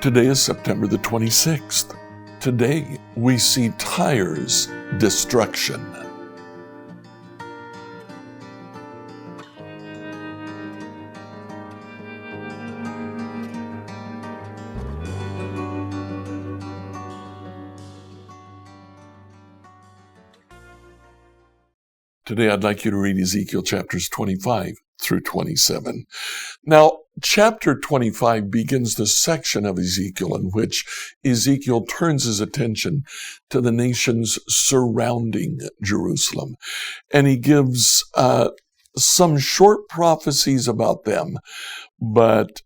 Today is September the 26th. Today we see Tyre's destruction. Today I'd like you to read Ezekiel chapters 25 through 27. Now, chapter 25 begins the section of Ezekiel in which Ezekiel turns his attention to the nations surrounding Jerusalem. And he gives some short prophecies about them, but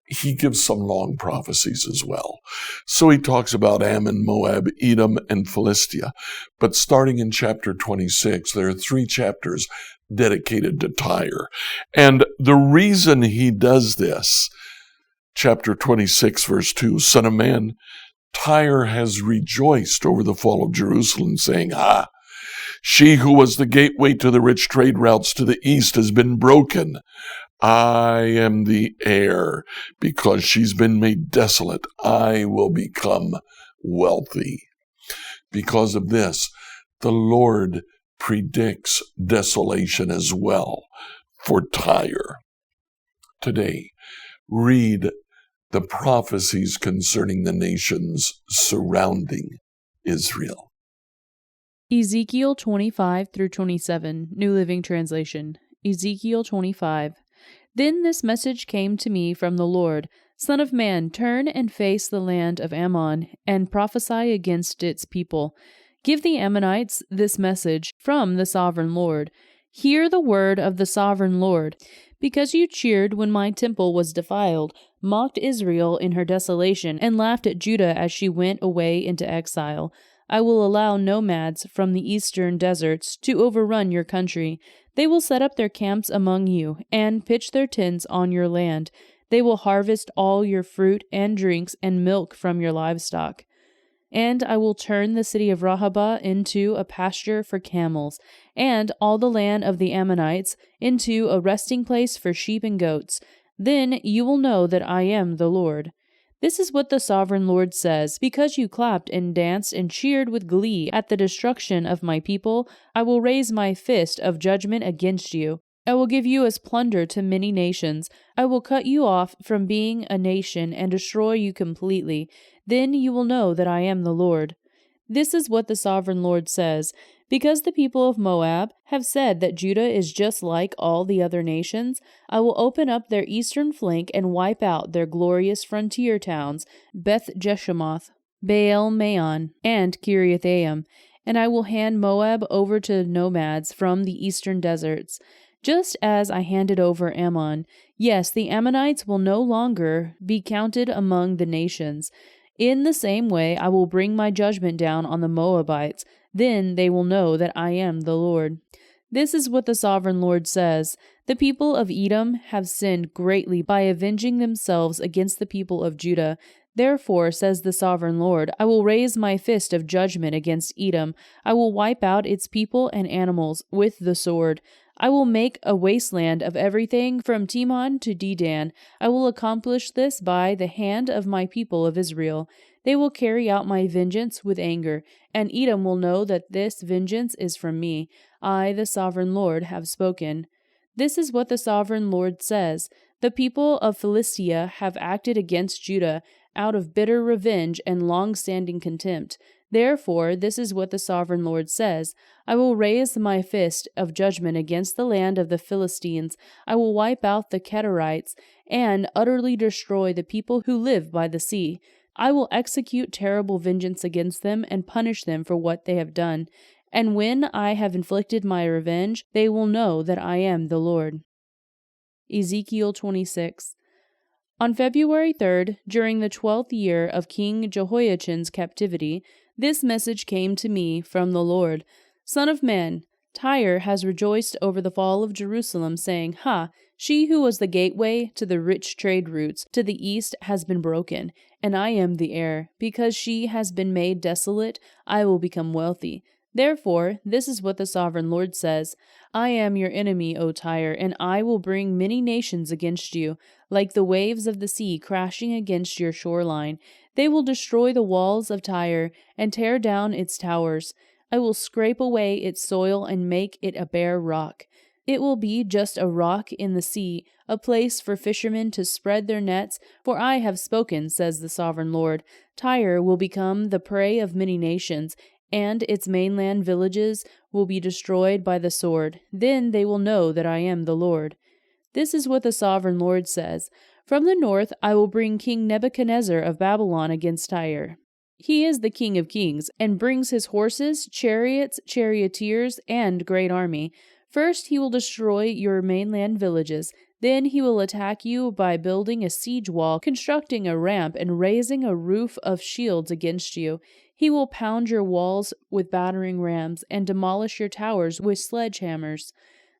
he gives some long prophecies as well. So he talks about Ammon, Moab, Edom, and Philistia. But starting in chapter 26, there are 3 chapters dedicated to Tyre. And the reason he does this, chapter 26, verse 2, Son of man, Tyre has rejoiced over the fall of Jerusalem, saying, she who was the gateway to the rich trade routes to the east has been broken. I am the heir. Because she's been made desolate, I will become wealthy. Because of this, the Lord predicts desolation as well for Tyre. Today, read the prophecies concerning the nations surrounding Israel. Ezekiel 25 through 27, New Living Translation. Ezekiel 25. Then this message came to me from the Lord, Son of man, turn and face the land of Ammon, and prophesy against its people. Give the Ammonites this message from the sovereign Lord. Hear the word of the sovereign Lord. Because you cheered when my temple was defiled, mocked Israel in her desolation, and laughed at Judah as she went away into exile, I will allow nomads from the eastern deserts to overrun your country. They will set up their camps among you, and pitch their tents on your land. They will harvest all your fruit and drinks and milk from your livestock. And I will turn the city of Rahabah into a pasture for camels, and all the land of the Ammonites into a resting place for sheep and goats. Then you will know that I am the Lord. This is what the sovereign Lord says, because you clapped and danced and cheered with glee at the destruction of my people, I will raise my fist of judgment against you. I will give you as plunder to many nations. I will cut you off from being a nation and destroy you completely. Then you will know that I am the Lord. This is what the sovereign Lord says. Because the people of Moab have said that Judah is just like all the other nations, I will open up their eastern flank and wipe out their glorious frontier towns, Beth Jeshemoth, Baal Maon, and Kiriathaim, and I will hand Moab over to nomads from the eastern deserts, just as I handed over Ammon. Yes, the Ammonites will no longer be counted among the nations. In the same way, I will bring my judgment down on the Moabites. Then they will know that I am the Lord. This is what the sovereign Lord says. The people of Edom have sinned greatly by avenging themselves against the people of Judah. Therefore, says the sovereign Lord, I will raise my fist of judgment against Edom. I will wipe out its people and animals with the sword. I will make a wasteland of everything from Timon to Dedan. I will accomplish this by the hand of my people of Israel. They will carry out my vengeance with anger, and Edom will know that this vengeance is from me. I, the sovereign Lord, have spoken. This is what the sovereign Lord says. The people of Philistia have acted against Judah out of bitter revenge and long-standing contempt. Therefore, this is what the sovereign Lord says. I will raise my fist of judgment against the land of the Philistines. I will wipe out the Kedarites and utterly destroy the people who live by the sea. I will execute terrible vengeance against them and punish them for what they have done. And when I have inflicted my revenge, they will know that I am the Lord. Ezekiel 26. On February 3rd, during the 12th year of King Jehoiachin's captivity, this message came to me from the Lord. Son of man, Tyre has rejoiced over the fall of Jerusalem, saying, she who was the gateway to the rich trade routes to the east has been broken, and I am the heir. Because she has been made desolate, I will become wealthy. Therefore, this is what the sovereign Lord says: I am your enemy, O Tyre, and I will bring many nations against you, like the waves of the sea crashing against your shoreline. They will destroy the walls of Tyre and tear down its towers. I will scrape away its soil and make it a bare rock. It will be just a rock in the sea, a place for fishermen to spread their nets, for I have spoken, says the sovereign Lord. Tyre will become the prey of many nations, and its mainland villages will be destroyed by the sword. Then they will know that I am the Lord. This is what the sovereign Lord says: From the north I will bring King Nebuchadnezzar of Babylon against Tyre. He is the King of kings, and brings his horses, chariots, charioteers, and great army. First he will destroy your mainland villages. Then he will attack you by building a siege wall, constructing a ramp, and raising a roof of shields against you. He will pound your walls with battering rams, and demolish your towers with sledgehammers.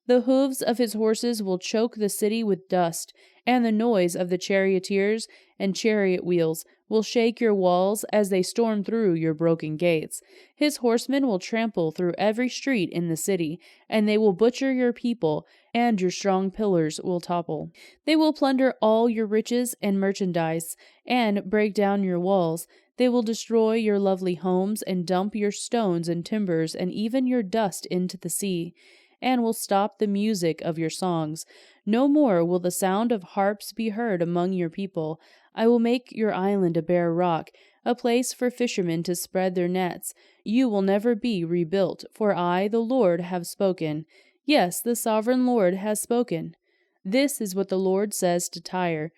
The hooves of his horses will choke the city with dust, and the noise of the charioteers and chariot wheels will shake your walls as they storm through your broken gates. His horsemen will trample through every street in the city, and they will butcher your people, and your strong pillars will topple. They will plunder all your riches and merchandise, and break down your walls. They will destroy your lovely homes, and dump your stones and timbers, and even your dust into the sea, and will stop the music of your songs. No more will the sound of harps be heard among your people. I will make your island a bare rock, a place for fishermen to spread their nets. You will never be rebuilt, for I, the Lord, have spoken. Yes, the sovereign Lord has spoken. This is what the Lord says to Tyre: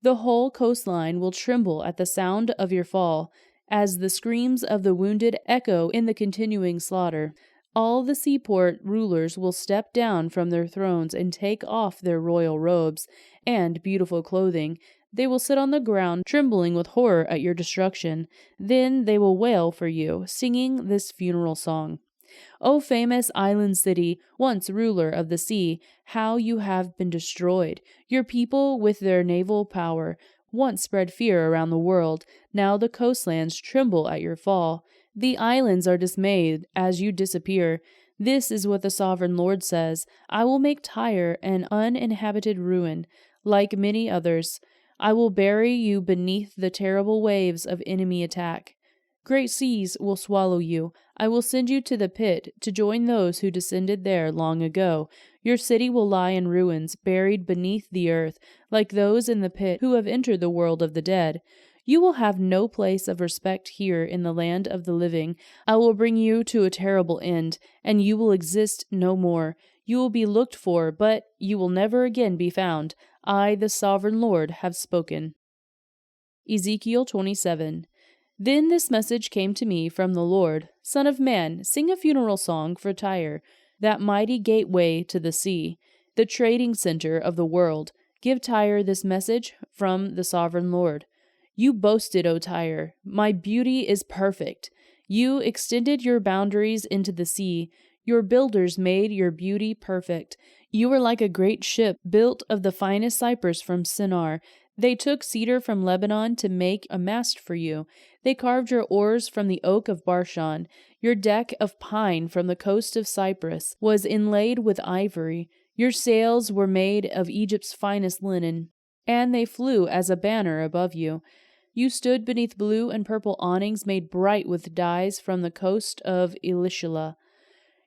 The whole coastline will tremble at the sound of your fall, as the screams of the wounded echo in the continuing slaughter. All the seaport rulers will step down from their thrones and take off their royal robes and beautiful clothing. They will sit on the ground, trembling with horror at your destruction. Then they will wail for you, singing this funeral song. O famous island city, once ruler of the sea, how you have been destroyed! Your people, with their naval power, once spread fear around the world. Now the coastlands tremble at your fall. The islands are dismayed as you disappear. This is what the sovereign Lord says: I will make Tyre an uninhabited ruin, like many others. I will bury you beneath the terrible waves of enemy attack. Great seas will swallow you. I will send you to the pit, to join those who descended there long ago. Your city will lie in ruins, buried beneath the earth, like those in the pit who have entered the world of the dead. You will have no place of respect here in the land of the living. I will bring you to a terrible end, and you will exist no more. You will be looked for, but you will never again be found. I, the sovereign Lord, have spoken. Ezekiel 27. Then this message came to me from the Lord: Son of man, sing a funeral song for Tyre, that mighty gateway to the sea, the trading center of the world. Give Tyre this message from the sovereign Lord. You boasted, O Tyre, my beauty is perfect. You extended your boundaries into the sea. Your builders made your beauty perfect. You were like a great ship built of the finest cypress from Shinar. They took cedar from Lebanon to make a mast for you. They carved your oars from the oak of Bashan. Your deck of pine from the coast of Cyprus was inlaid with ivory. Your sails were made of Egypt's finest linen, and they flew as a banner above you. You stood beneath blue and purple awnings made bright with dyes from the coast of Elishah.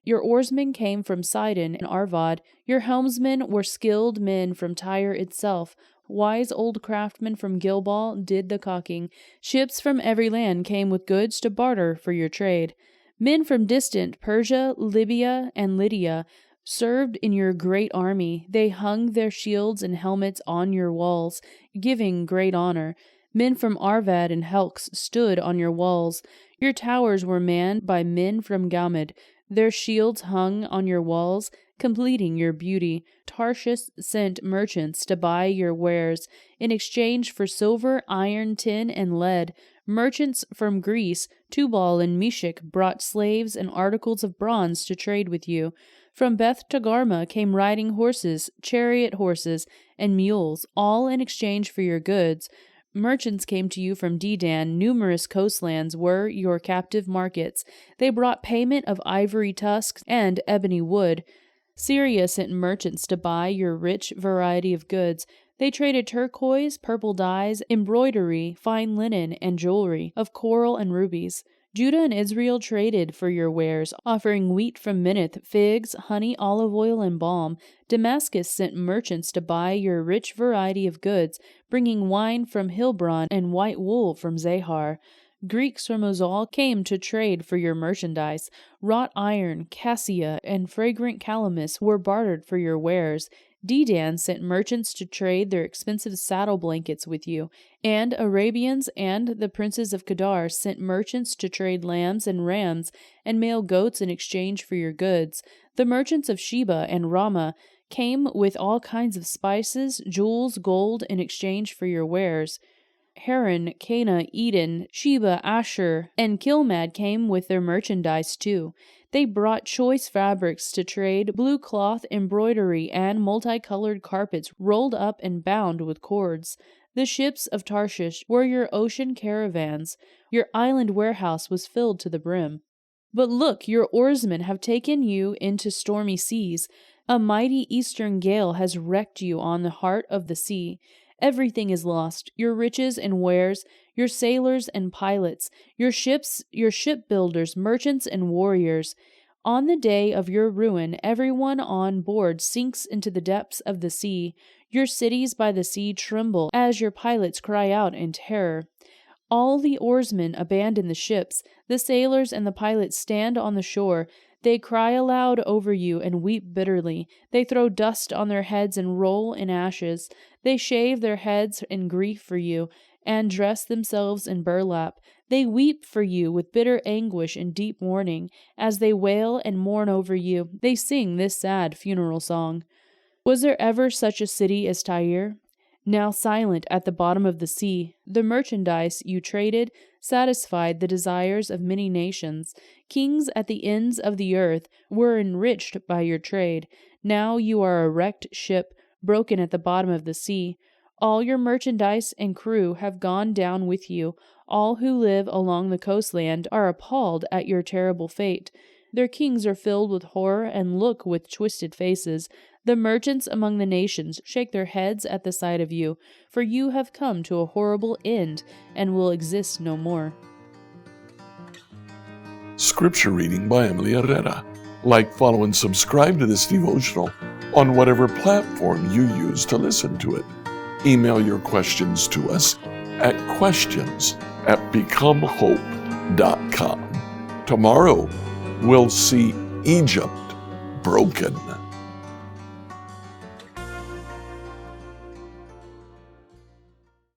Your oarsmen came from Sidon and Arvad. Your helmsmen were skilled men from Tyre itself. Wise old craftsmen from Gilgal did the caulking. Ships from every land came with goods to barter for your trade. Men from distant Persia, Libya, and Lydia served in your great army. They hung their shields and helmets on your walls, giving great honor. Men from Arvad and Helks stood on your walls. Your towers were manned by men from Gamad. Their shields hung on your walls, completing your beauty. Tarshish sent merchants to buy your wares in exchange for silver, iron, tin, and lead. Merchants from Greece, Tubal and Meshech, brought slaves and articles of bronze to trade with you. From Beth Togarmah came riding horses, chariot horses, and mules, all in exchange for your goods. Merchants came to you from Dedan. Numerous coastlands were your captive markets. They brought payment of ivory tusks and ebony wood. Syria sent merchants to buy your rich variety of goods. They traded turquoise, purple dyes, embroidery, fine linen, and jewelry of coral and rubies. Judah and Israel traded for your wares, offering wheat from Minnith, figs, honey, olive oil, and balm. Damascus sent merchants to buy your rich variety of goods, bringing wine from Hilbron and white wool from Zahar. Greeks from Mosul came to trade for your merchandise. Wrought iron, cassia, and fragrant calamus were bartered for your wares. Dedan sent merchants to trade their expensive saddle blankets with you, and Arabians and the princes of Kedar sent merchants to trade lambs and rams and male goats in exchange for your goods. The merchants of Sheba and Ramah came with all kinds of spices, jewels, gold in exchange for your wares. Haran, Cana, Eden, Sheba, Asher, and Kilmad came with their merchandise too. They brought choice fabrics to trade, blue cloth, embroidery, and multicolored carpets rolled up and bound with cords. The ships of Tarshish were your ocean caravans. Your island warehouse was filled to the brim. But look, your oarsmen have taken you into stormy seas. A mighty eastern gale has wrecked you on the heart of the sea. Everything is lost, your riches and wares, your sailors and pilots, your ships, your shipbuilders, merchants and warriors. On the day of your ruin, everyone on board sinks into the depths of the sea. Your cities by the sea tremble as your pilots cry out in terror. All the oarsmen abandon the ships. The sailors and the pilots stand on the shore. They cry aloud over you and weep bitterly. They throw dust on their heads and roll in ashes. They shave their heads in grief for you and dress themselves in burlap. They weep for you with bitter anguish and deep mourning. As they wail and mourn over you, they sing this sad funeral song. Was there ever such a city as Tyre? Now silent at the bottom of the sea, the merchandise you traded satisfied the desires of many nations. Kings at the ends of the earth were enriched by your trade. Now you are a wrecked ship, broken at the bottom of the sea. All your merchandise and crew have gone down with you. All who live along the coastland are appalled at your terrible fate. Their kings are filled with horror and look with twisted faces. The merchants among the nations shake their heads at the sight of you, for you have come to a horrible end and will exist no more. Scripture reading by Emily Herrera. Like, follow, and subscribe to this devotional on whatever platform you use to listen to it. Email your questions to us at questions@becomehope.com. Tomorrow, we'll see Egypt broken.